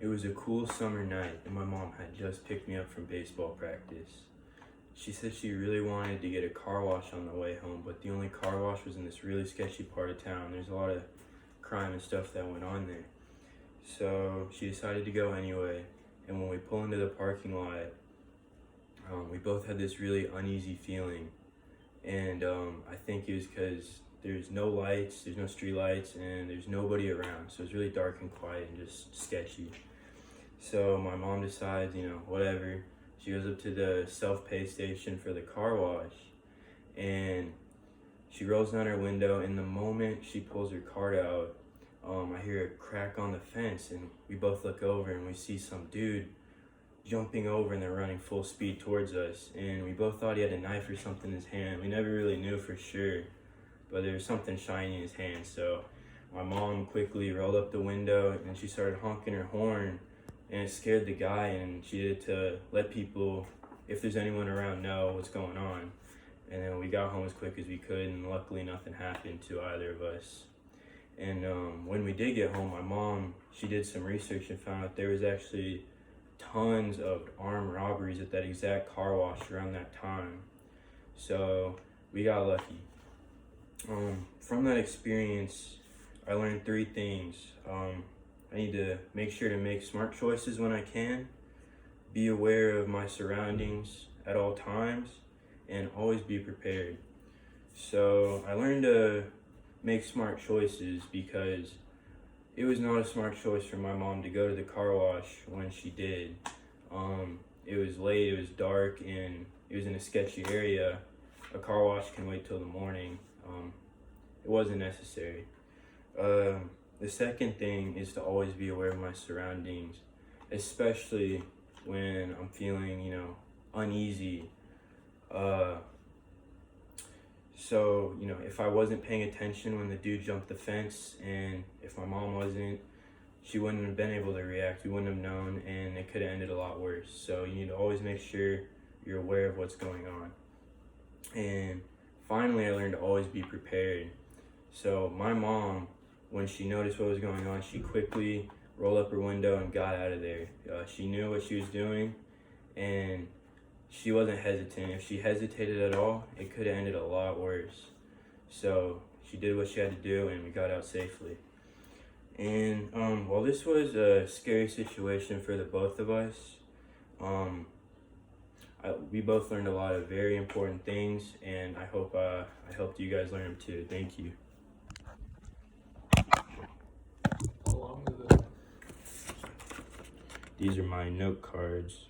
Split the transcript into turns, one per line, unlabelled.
It was a cool summer night, and my mom had just picked me up from baseball practice. She said she really wanted to get a car wash on the way home, but the only car wash was in this really sketchy part of town. There's a lot of crime and stuff that went on there. So she decided to go anyway, and when we pull into the parking lot, we both had this really uneasy feeling. And I think it was because there's no lights, there's no street lights, and there's nobody around. So it's really dark and quiet and just sketchy. So my mom decides, whatever. She goes up to the self-pay station for the car wash, and she rolls down her window, and the moment she pulls her card out, I hear a crack on the fence, and we both look over and we see some dude jumping over, and they're running full speed towards us, and we both thought he had a knife or something in his hand. We never really knew for sure, but there was something shiny in his hand. So my mom quickly rolled up the window and she started honking her horn, and it scared the guy, and she did it to let people, if there's anyone around, know what's going on. And then we got home as quick as we could, and luckily nothing happened to either of us. And when we did get home, my mom, she did some research and found out there was actually tons of armed robberies at that exact car wash around that time. So we got lucky. From that experience, I learned 3 things. I need to make sure to make smart choices when I can, be aware of my surroundings at all times, and always be prepared. So I learned to make smart choices because it was not a smart choice for my mom to go to the car wash when she did. It was late, it was dark, and it was in a sketchy area. A car wash can wait till the morning. It wasn't necessary. The second thing is to always be aware of my surroundings, especially when I'm feeling, uneasy. So, if I wasn't paying attention when the dude jumped the fence, and if my mom wasn't, she wouldn't have been able to react. We wouldn't have known, and it could have ended a lot worse. So you need to always make sure you're aware of what's going on. And finally, I learned to always be prepared. So my mom, when she noticed what was going on, she quickly rolled up her window and got out of there. She knew what she was doing, and she wasn't hesitant. If she hesitated at all, it could have ended a lot worse. So she did what she had to do, and we got out safely. And while this was a scary situation for the both of us, we both learned a lot of very important things, and I hope I helped you guys learn them too. Thank you.
Along with it.
These are my note cards.